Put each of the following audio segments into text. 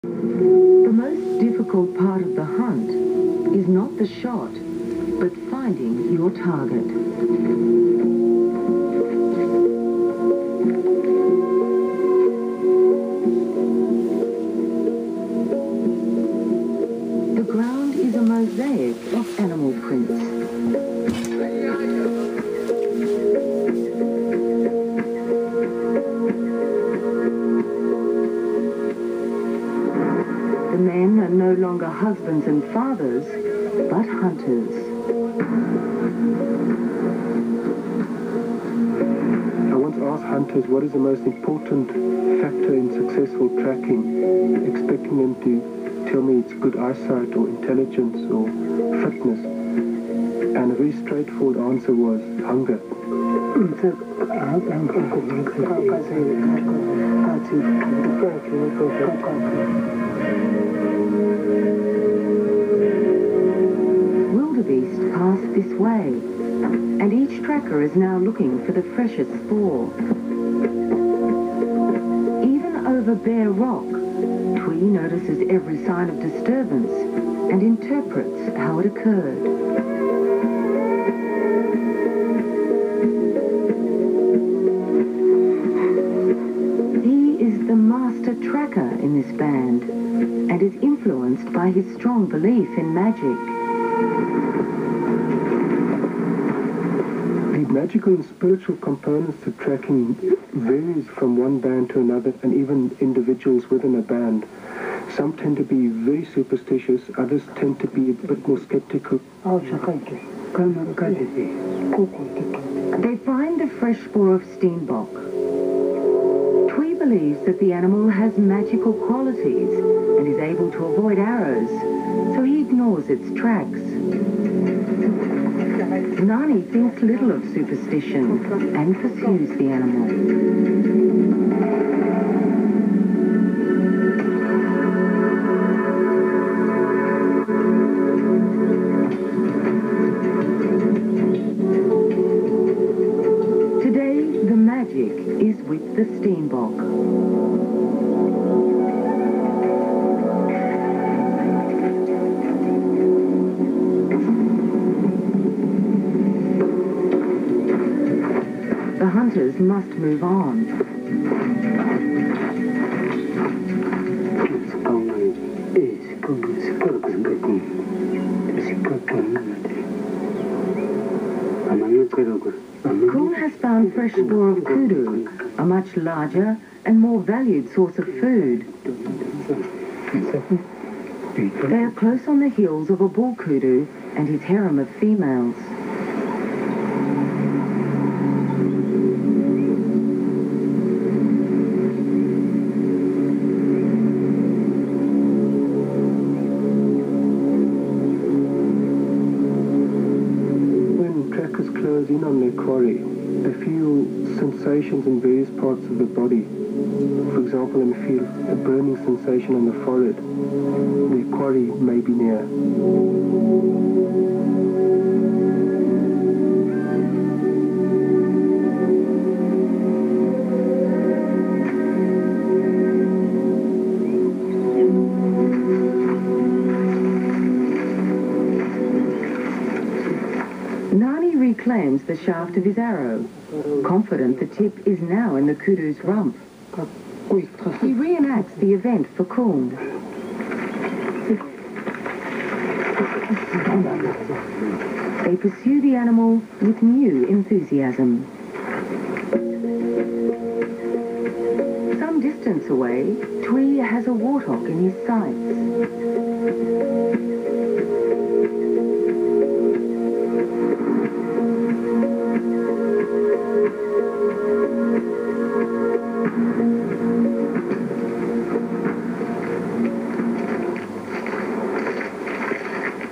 The most difficult part of the hunt is not the shot, but finding your target. The ground is a mosaic of animal prints. The men are no longer husbands and fathers, but hunters. I once asked hunters what is the most important factor in successful tracking, expecting them to tell me it's good eyesight or intelligence or fitness. And a very straightforward answer was hunger. Wildebeest pass this way, and each tracker is now looking for the freshest spoor. Even over bare rock, Twee notices every sign of disturbance and interprets how it occurred. The master tracker in this band and is influenced by his strong belief in magic. The magical and spiritual components to tracking varies from one band to another and even individuals within a band. Some tend to be very superstitious, others tend to be a bit more skeptical. They find the fresh spoor of steenbok. Believes that the animal has magical qualities and is able to avoid arrows, so he ignores its tracks. Nani thinks little of superstition and pursues the animal. Is with the steenbok. The hunters must move on. Kuhn has found fresh spoor of kudu, a much larger and more valued source of food. They are close on the heels of a bull kudu and his harem of females. In on their quarry, they feel sensations in various parts of the body. For example, they may feel a burning sensation on the forehead. Their quarry may be near. Claims the shaft of his arrow, confident the tip is now in the kudu's rump. He reenacts the event for Kuhn. They pursue the animal with new enthusiasm. Some distance away, Twee has a warthog in his sights.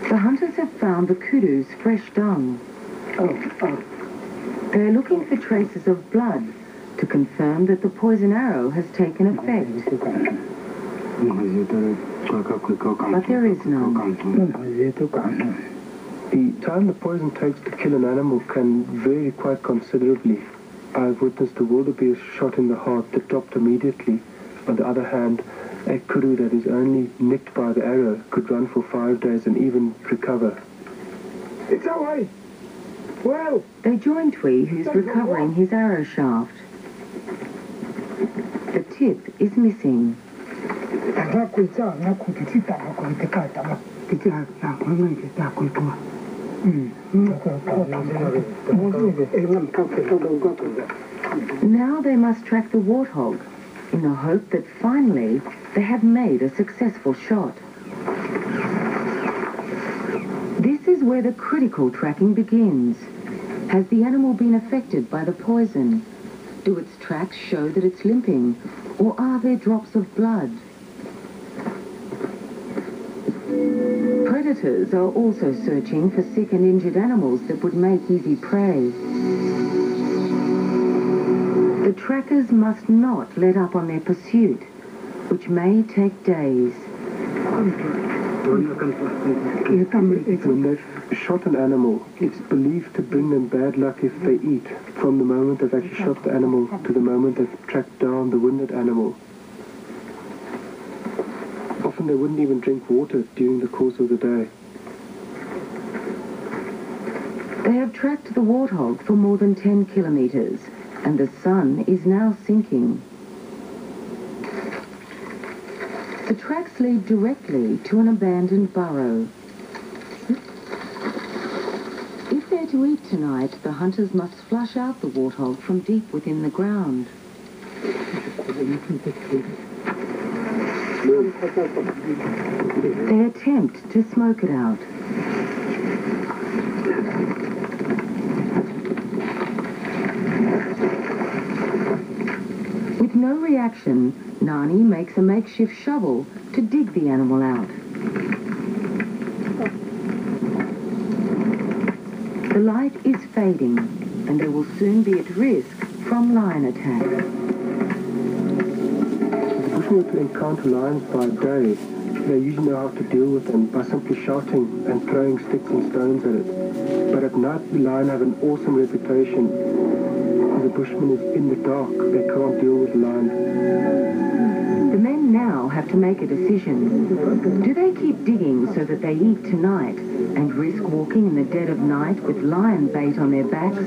The hunters have found the kudu's fresh dung. They are looking for traces of blood to confirm that the poison arrow has taken effect. But there is none. The time the poison takes to kill an animal can vary quite considerably. I've witnessed a wildebeest shot in the heart that dropped immediately. On the other hand, A kudu that is only nicked by the arrow could run for 5 days and even recover. It's away! Well! They join Twee, who's recovering his arrow shaft. The tip is missing. Now they must track the warthog in the hope that finally they have made a successful shot. This is where the critical tracking begins. Has the animal been affected by the poison? Do its tracks show that it's limping, or are there drops of blood? Predators are also searching for sick and injured animals that would make easy prey. The trackers must not let up on their pursuit, which may take days. When they've shot an animal, it's believed to bring them bad luck if they eat, from the moment they've actually shot the animal to the moment they've tracked down the wounded animal. Often they wouldn't even drink water during the course of the day. They have tracked the warthog for more than 10 kilometers, and the sun is now sinking. The tracks lead directly to an abandoned burrow. If they're to eat tonight, the hunters must flush out the warthog from deep within the ground. They attempt to smoke it out. With no reaction, Nani makes a makeshift shovel to dig the animal out. The light is fading, and they will soon be at risk from lion attack. The Bushmen to encounter lions by day, they usually know how to deal with them by simply shouting and throwing sticks and stones at it. But at night, the lion have an awesome reputation. The Bushman is in the dark. They can't deal with the lion. The men now have to make a decision. Do they keep digging so that they eat tonight and risk walking in the dead of night with lion bait on their backs?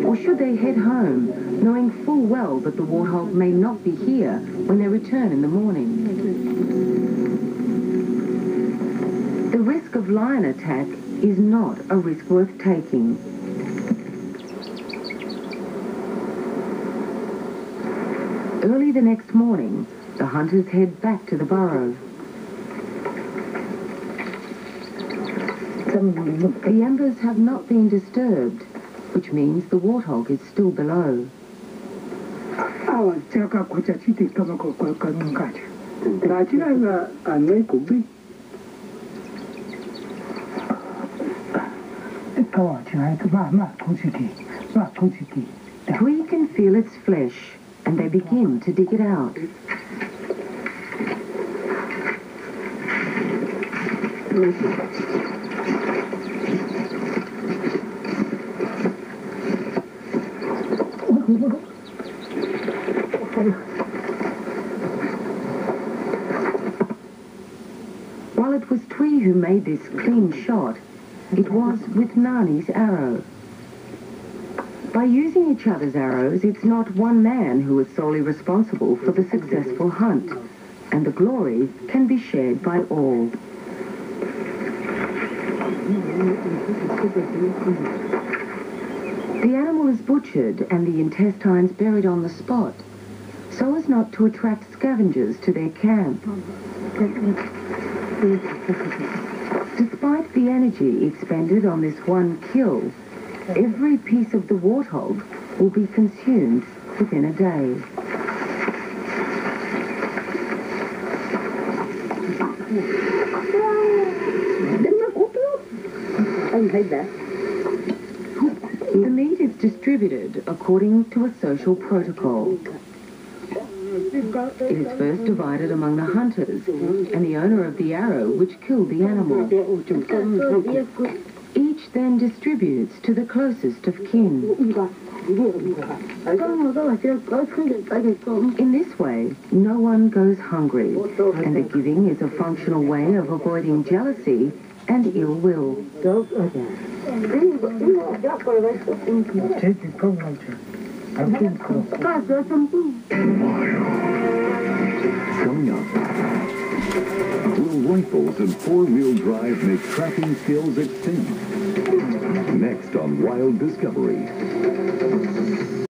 Or should they head home, knowing full well that the warthog may not be here when they return in the morning? The risk of lion attack is not a risk worth taking. Early the next morning, the hunters head back to the burrow. The embers have not been disturbed, which means the warthog is still below. Twee can feel its flesh, and they begin to dig it out. While it was Twee who made this clean shot, it was with Nani's arrow. By using each other's arrows, it's not one man who is solely responsible for the successful hunt, and the glory can be shared by all. The animal is butchered and the intestines buried on the spot, so as not to attract scavengers to their camp. Despite the energy expended on this one kill, every piece of the warthog will be consumed within a day. The meat is distributed according to a social protocol. It is first divided among the hunters and the owner of the arrow which killed the animal. Each then distributes to the closest of kin. In this way, no one goes hungry, and the giving is a functional way of avoiding jealousy and ill will. Coming up, will rifles and four-wheel drive make tracking skills extinct? Next on Wild Discovery.